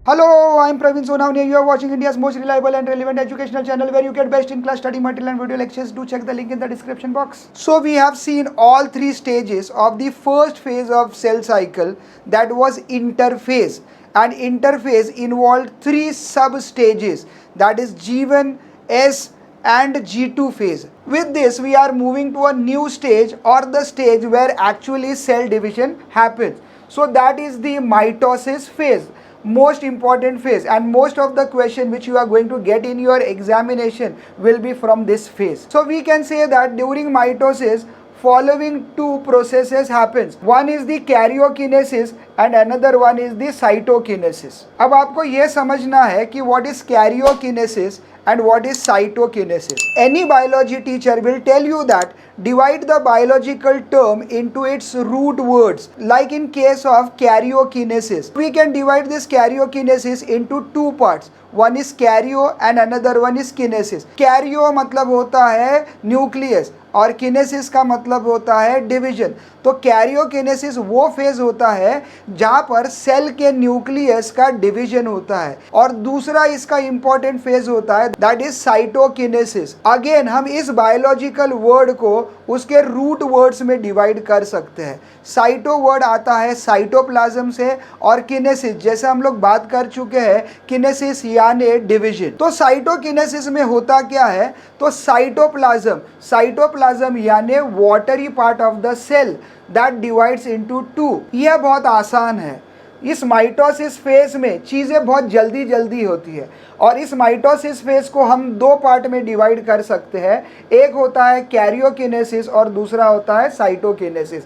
Hello, I'm Praveen Sonawani. You are watching India's most reliable and relevant educational channel where you get best in class study material and video lectures. Do check the link in the description box. So we have seen all three stages of the first phase of cell cycle, that was interphase. And interphase involved three sub stages, that is G1, S and G2 phase. With this we are moving to a new stage, or the stage where actually cell division happens. So that is the mitosis phase, most important phase, and most of the question which you are going to get in your examination will be from this phase. So we can say that during mitosis following two processes happens. One is the karyokinesis and another one is the cytokinesis. अब आपको ये समझना है कि what is karyokinesis and what is cytokinesis. Any biology teacher will tell you that divide the biological term into its root words. Like in case of karyokinesis, we can divide this karyokinesis into two parts. One is karyo and another one is kinesis. Karyo मतलब होता है nucleus और किनेसिस का मतलब होता है division. तो karyokinesis वो फेज होता है जहां पर सेल के न्यूक्लियस का डिवीजन होता है, और दूसरा इसका इंपॉर्टेंट फेज होता है दैट इज साइटोकिनेसिस. अगेन हम इस बायोलॉजिकल वर्ड को उसके रूट वर्ड्स में डिवाइड कर सकते हैं. साइटो वर्ड आता है साइटोप्लाज्म से, और किनेसिस जैसे हम लोग बात कर चुके हैं किनेसिस यानी डिवीजन. तो साइटोकिनेसिस में होता क्या है, तो साइटोप्लाज्म यानी watery part of the cell that divides into two. यह बहुत आसान है. इस माइटोसिस फेज में चीज़ें बहुत जल्दी होती है, और इस माइटोसिस फेज को हम दो पार्ट में डिवाइड कर सकते हैं. एक होता है कैरियोकिनेसिस और दूसरा होता है साइटोकिनेसिस.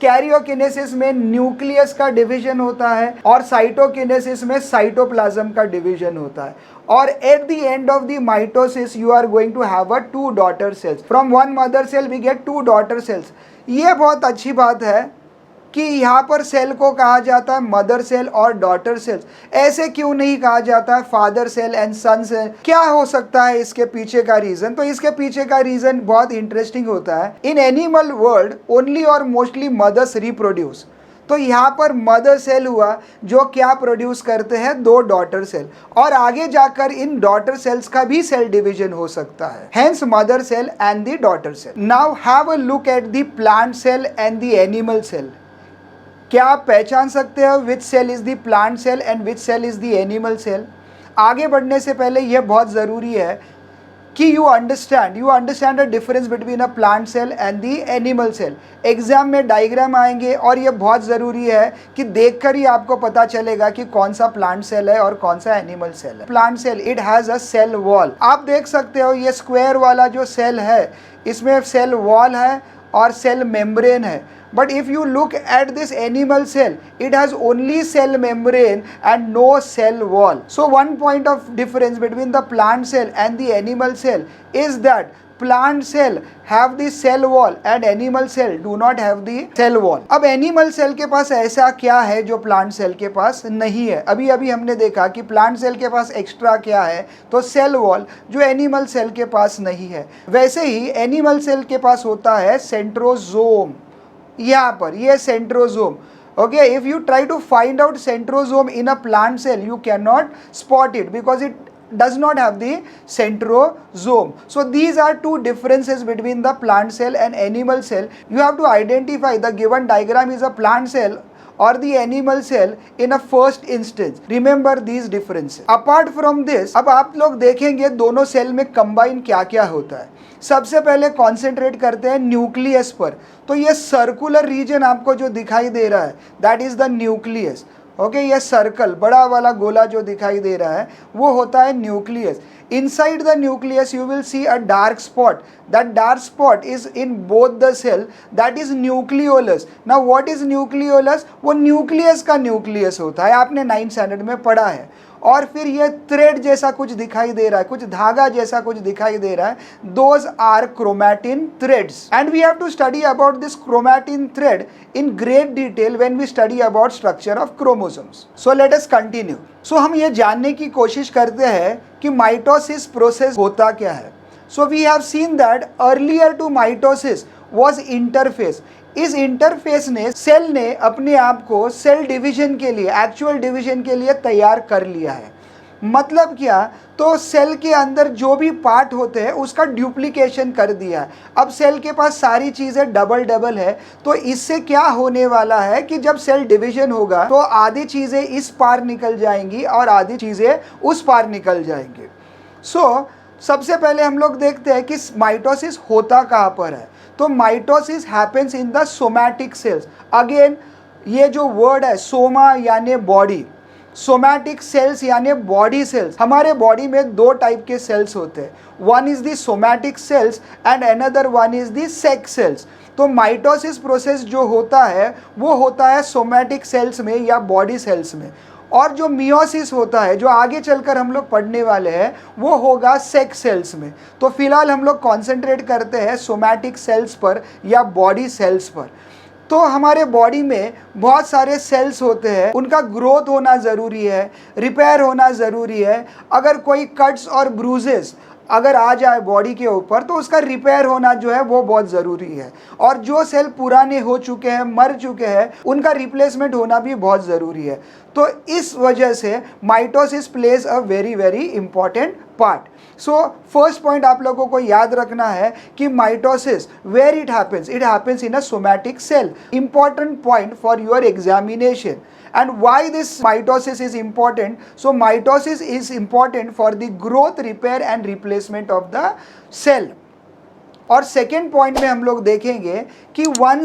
कैरियोकिनेसिस में न्यूक्लियस का डिवीजन होता है और साइटोकिनेसिस में साइटोप्लाज्म का डिवीजन होता है. और at the end of the mitosis you are going to have a two daughter cells. From one mother cell we get two daughter cells. ये बहुत अच्छी बात है कि यहाँ पर सेल को कहा जाता है मदर सेल और डॉटर सेल्स. ऐसे क्यों नहीं कहा जाता है father cell and son cell? क्या हो सकता है इसके पीछे का रीज़न? तो इसके पीछे का रीज़न बहुत इंटरेस्टिंग होता है. इन एनिमल वर्ल्ड ओनली और मोस्टली मदर्स रिप्रोड्यूस. तो यहाँ पर मदर सेल हुआ जो क्या प्रोड्यूस करते हैं, दो डॉटर सेल, और आगे जाकर इन डॉटर सेल्स का भी सेल डिवीजन हो सकता है. Hence mother cell and the daughter cell. Now have a look at the plant cell and the animal cell. क्या आप पहचान सकते हो which cell is the plant cell and which cell is the animal cell? आगे बढ़ने से पहले यह बहुत ज़रूरी है कि you understand the difference between a plant cell and the animal cell. Exam में डायग्राम आएंगे और ये बहुत ज़रूरी है कि देखकर ही आपको पता चलेगा कि कौन सा प्लांट सेल है और कौन सा एनिमल सेल है. Plant cell it has a cell wall. आप देख सकते हो ये स्क्वायर वाला जो सेल है इसमें सेल वॉल है और सेल मेम्ब्रेन है. But if you look at this animal cell, it has only cell membrane and no cell wall. So one point of difference between the plant cell and the animal cell is that plant cell have the cell wall and animal cell do not have the cell wall. अब animal cell के पास ऐसा क्या है जो plant cell के पास नहीं है? अभी हमने देखा कि plant cell के पास एक्स्ट्रा क्या है, तो cell wall जो animal cell के पास नहीं है. वैसे ही animal cell के पास होता है centrosome. यहाँ पर ये centrosome. Okay, if you try to find out centrosome in a plant cell you can not spot it because it does not have the centrosome. So these are two differences between the plant cell and animal cell. You have to identify the given diagram is a plant cell or the animal cell in a first instance. Remember these differences. Apart from this, अब आप लोग देखेंगे दोनों cell में combine क्या क्या होता है. सबसे पहले कॉन्सेंट्रेट करते हैं न्यूक्लियस पर. तो ये सर्कुलर रीजन आपको जो दिखाई दे रहा है that is the nucleus. Okay, ये सर्कल बड़ा वाला गोला जो दिखाई दे रहा है वो होता है nucleus. Inside the nucleus you will see a dark spot. That dark spot is in both the cell, that is nucleolus. Now what is nucleolus? वो न्यूक्लियस का न्यूक्लियस होता है, आपने 9th स्टैंडर्ड में पढ़ा है. और फिर ये थ्रेड जैसा कुछ दिखाई दे रहा है, कुछ धागा जैसा कुछ दिखाई दे रहा है, those are chromatin threads. And we have to study about this chromatin thread in great detail when we study about structure of chromosomes. So let us continue. So हम ये जानने की कोशिश करते हैं कि माइटोसिस प्रोसेस होता क्या है. So we have seen that earlier to mitosis was interphase. इस इंटरफेस ने सेल ने अपने आप को सेल डिवीजन के लिए, एक्चुअल डिवीजन के लिए तैयार कर लिया है। मतलब क्या, तो सेल के अंदर जो भी पार्ट होते हैं उसका डुप्लीकेशन कर दिया है। अब सेल के पास सारी चीज़ें डबल डबल है, तो इससे क्या होने वाला है कि जब सेल डिवीजन होगा तो आधी चीज़ें इस पार निकल जाएंगी और आधी चीज़ें उस पार निकल जाएंगी। सबसे पहले हम लोग देखते हैं कि माइटोसिस होता कहाँ पर है। तो mitosis happens in the somatic cells. Again ये जो वर्ड है सोमा यानी बॉडी, सोमैटिक सेल्स यानी बॉडी सेल्स। हमारे बॉडी में दो टाइप के सेल्स होते हैं, one is the somatic cells and another one is the sex cells. तो माइटोसिस प्रोसेस जो होता है वो होता है सोमैटिक सेल्स में या बॉडी सेल्स में, और जो मियोसिस होता है जो आगे चलकर हम लोग पढ़ने वाले हैं वो होगा सेक्स सेल्स में। तो फिलहाल हम लोग कॉन्सेंट्रेट करते हैं सोमैटिक सेल्स पर या बॉडी सेल्स पर। तो हमारे बॉडी में बहुत सारे सेल्स होते हैं, उनका ग्रोथ होना ज़रूरी है, रिपेयर होना ज़रूरी है। अगर कोई कट्स और ब्रूजेस अगर आ जाए बॉडी के ऊपर तो उसका रिपेयर होना जो है वो बहुत ज़रूरी है। और जो सेल पुराने हो चुके हैं, मर चुके हैं, उनका रिप्लेसमेंट होना भी बहुत ज़रूरी है। तो इस वजह से mitosis plays a very very important part. So first point आप लोगों को याद रखना है कि mitosis where it happens in a somatic cell. Important point for your examination. And why this mitosis is important? So mitosis is important for the growth, repair and replacement of the cell. और second point में हम लोग देखेंगे कि one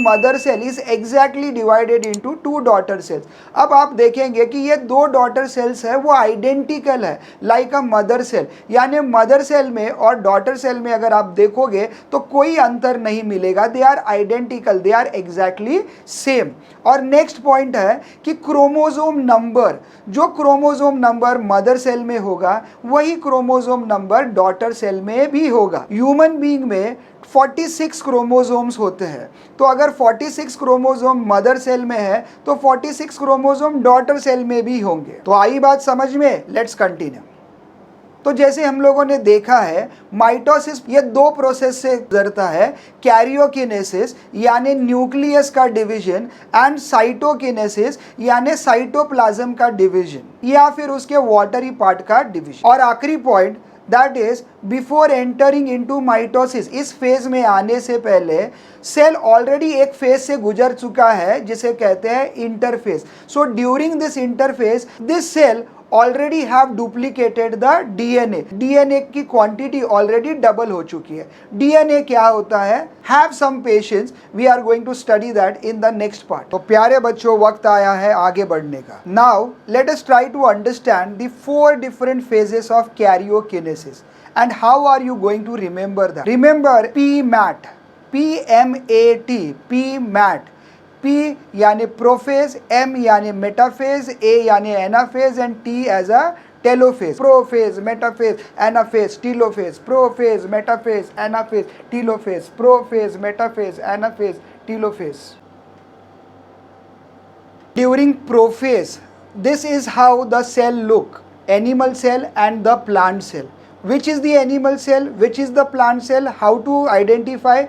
mother cell is exactly divided into two daughter cells. अब आप देखेंगे कि ये दो डॉटर सेल्स है वो आइडेंटिकल है लाइक अ मदर सेल, यानी मदर सेल में और डॉटर सेल में अगर आप देखोगे तो कोई अंतर नहीं मिलेगा, they are identical, they are exactly same. और नेक्स्ट पॉइंट है कि क्रोमोसोम नंबर, जो क्रोमोसोम नंबर मदर सेल में होगा वही क्रोमोसोम नंबर डॉटर सेल में भी होगा। ह्यूमन बीइंग में 46 क्रोमोसोम्स होते हैं, तो अगर 46 क्रोमोसोम मदर सेल में है तो 46 क्रोमोसोम डॉटर सेल में भी होंगे। तो आई बात समझ में? Let's continue. तो जैसे हम लोगों ने देखा है माइटोसिस ये दो प्रोसेस से गुजरता है, कैरियोकिनेसिस यानी न्यूक्लियस का डिवीजन एंड साइटोकिनेसिस यानी साइटोप्लाज्म का डिवीजन या फिर उसके वाटरी पार्ट का डिवीजन। और आखिरी point that is before entering into mitosis, इस फेज में आने से पहले सेल ऑलरेडी एक फेज से गुजर चुका है जिसे कहते हैं interphase. So during this interphase this cell already have duplicated the DNA, DNA की क्वांटिटी ऑलरेडी डबल हो चुकी है। डीएनए क्या होता है? Have some patience, we are going to study that in the next part. तो प्यारे बच्चों वक्त आया है आगे बढ़ने का। Now let us try to understand the 4 different phases of karyokinesis and how are you going to remember that. Remember PMAT, PMAT, PMAT। P यानी प्रोफेज, M यानी मेटाफेज, A यानी anaphase and T as a telophase. Prophase, metaphase, anaphase, telophase, prophase, metaphase, anaphase, telophase, prophase, metaphase, anaphase, telophase. During prophase, this is how the cell look, animal cell and the plant cell. Which is the animal cell? Which is the plant cell? How to identify?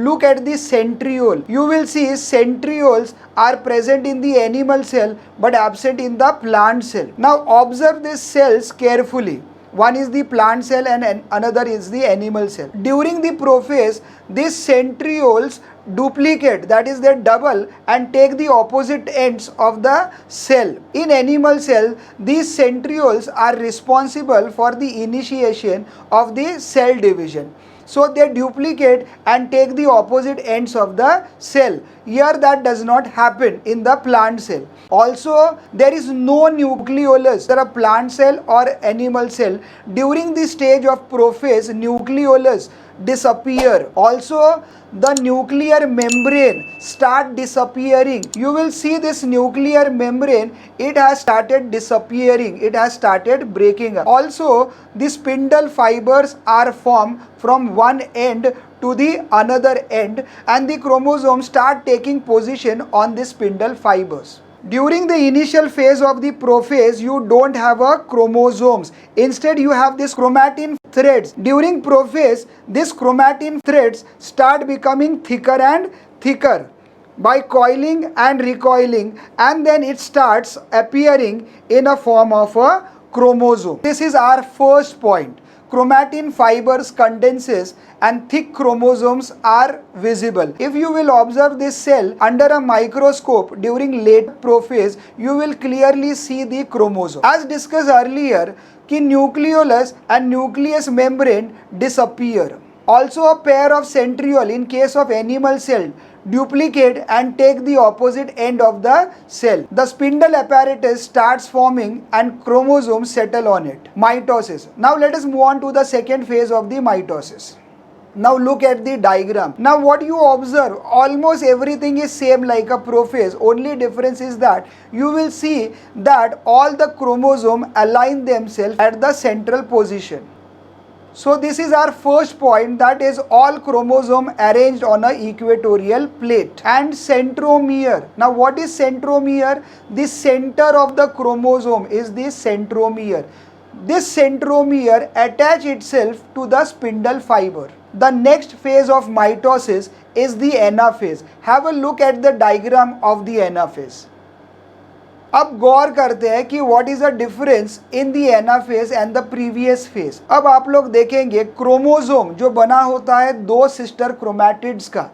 Look at the centriole. You will see centrioles are present in the animal cell but absent in the plant cell. Now observe these cells carefully. One is the plant cell and another is the animal cell. During the prophase, these centrioles duplicate, that is they double and take the opposite ends of the cell. In animal cell, these centrioles are responsible for the initiation of the cell division. So they duplicate and take the opposite ends of the cell. Here that does not happen in the plant cell. Also there is no nucleolus, whether a plant cell or animal cell. During the stage of prophase, nucleolus disappear. Also the nuclear membrane start disappearing. You will see this nuclear membrane, it has started disappearing, it has started breaking up. Also the spindle fibers are formed from one end to the another end and the chromosomes start taking position on the spindle fibers. During the initial phase of the prophase, you don't have a chromosomes. Instead, you have this chromatin threads. During prophase, this chromatin threads start becoming thicker and thicker by coiling and recoiling, and then it starts appearing in a form of a chromosome. This is our first point. Chromatin fibers condenses and thick chromosomes are visible. If you will observe this cell under a microscope during late prophase, you will clearly see the chromosome. As discussed earlier, कि nucleolus and nucleus membrane disappear. Also a pair of centriole in case of animal cell duplicate and take the opposite end of the cell. The spindle apparatus starts forming and chromosomes settle on it. Mitosis. Now let us move on to the second phase of the mitosis. Now look at the diagram. Now what you observe, almost everything is same like a prophase. Only difference is that you will see that all the chromosomes align themselves at the central position. So this is our first point, that is all chromosome arranged on a equatorial plate. And centromere. Now what is centromere? The center of the chromosome is the centromere. This centromere attach itself to the spindle fiber. The next phase of mitosis is the anaphase. Have a look at the diagram of the anaphase. अब गौर करते हैं कि what is the difference in the anaphase and the previous phase. अब आप लोग देखेंगे chromosome जो बना होता है दो सिस्टर क्रोमैटिड्स का.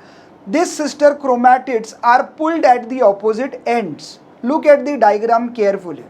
This sister chromatids are pulled at the opposite ends. Look at the diagram carefully.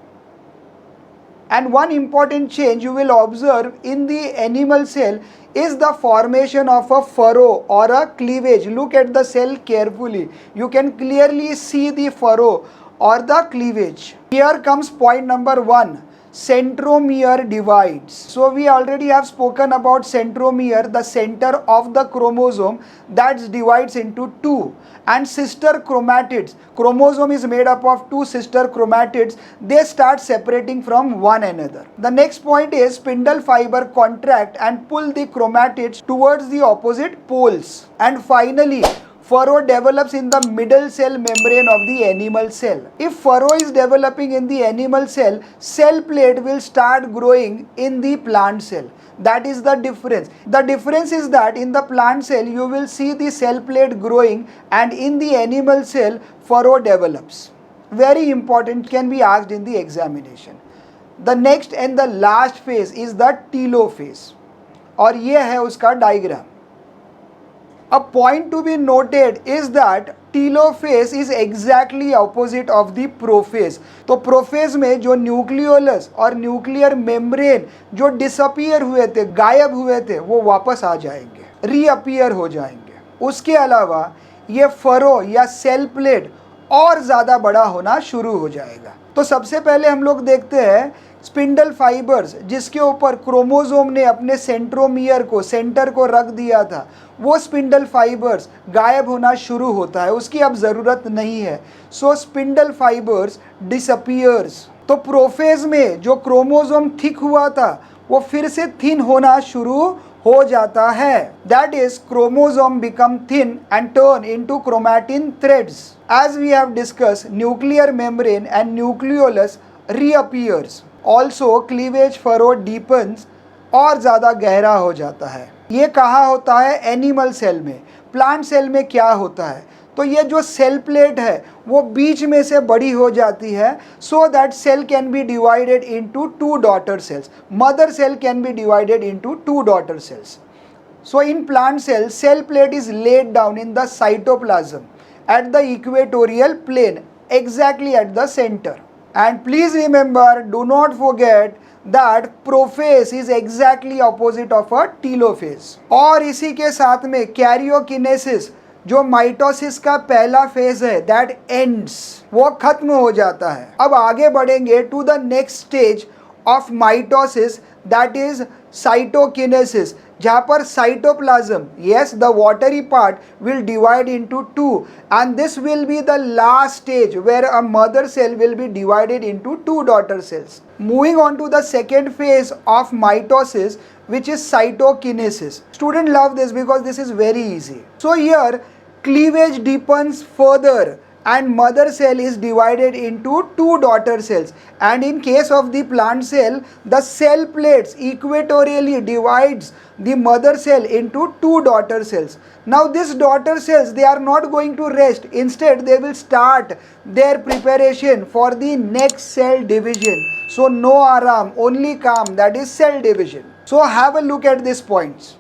And one important change you will observe in the animal cell is the formation of a furrow or a cleavage. Look at the cell carefully. You can clearly see the furrow or the cleavage. Here comes point number 1. Centromere divides. So we already have spoken about centromere, the center of the chromosome that divides into two. And sister chromatids. Chromosome is made up of two sister chromatids. They start separating from one another. The next point is spindle fiber contract and pull the chromatids towards the opposite poles. And finally, furrow develops in the middle cell membrane of the animal cell. If furrow is developing in the animal cell, cell plate will start growing in the plant cell. That is the difference. The difference is that in the plant cell you will see the cell plate growing, and in the animal cell furrow develops. Very important, can be asked in the examination. The next and the last phase is the telophase. और ये है उसका diagram. A point to be noted is that telophase is exactly opposite of the prophase. तो prophase में जो nucleolus और nuclear membrane जो disappear हुए थे, गायब हुए थे, वो वापस आ जाएंगे, रीअपियर हो जाएंगे. उसके अलावा ये फरो या सेल प्लेट और ज़्यादा बड़ा होना शुरू हो जाएगा. तो सबसे पहले हम लोग देखते हैं स्पिंडल फाइबर्स जिसके ऊपर क्रोमोसोम ने अपने सेंट्रोमियर को, सेंटर को रख दिया था, वो स्पिंडल फाइबर्स गायब होना शुरू होता है, उसकी अब ज़रूरत नहीं है. सो स्पिंडल फाइबर्स डिसअपियर्स. तो प्रोफेज में जो क्रोमोसोम थिक हुआ था वो फिर से थिन होना शुरू हो जाता है. That is chromosome become thin and turn into chromatin threads. As we have discuss, nuclear membrane and nucleolus reappears. Also cleavage furrow deepens और ज़्यादा गहरा हो जाता है. ये कहाँ होता है? एनिमल सेल में. प्लांट सेल में क्या होता है? तो ये जो सेल प्लेट है वो बीच में से बड़ी हो जाती है, so that cell can be divided into two daughter cells. Mother cell can be divided into two daughter cells. So in plant cell, cell plate is laid down in the cytoplasm at the equatorial plane, exactly at the center. And please remember, do not forget that prophase is exactly opposite of a telophase. और इसी के साथ में karyokinesis जो mitosis का पहला phase है, that ends, वो खत्म हो जाता है. अब आगे बढ़ेंगे to the next stage of mitosis, that is cytokinesis, जहाँ पर cytoplasm, yes, the watery part will divide into two, and this will be the last stage where a mother cell will be divided into two daughter cells. Moving on to the second phase of mitosis, which is cytokinesis. Students love this because this is very easy. So here cleavage deepens further and mother cell is divided into two daughter cells, and in case of the plant cell, the cell plates equatorially divides the mother cell into two daughter cells. Now these daughter cells, they are not going to rest, instead they will start their preparation for the next cell division. So no aram, only काम, that is cell division. So have a look at these points.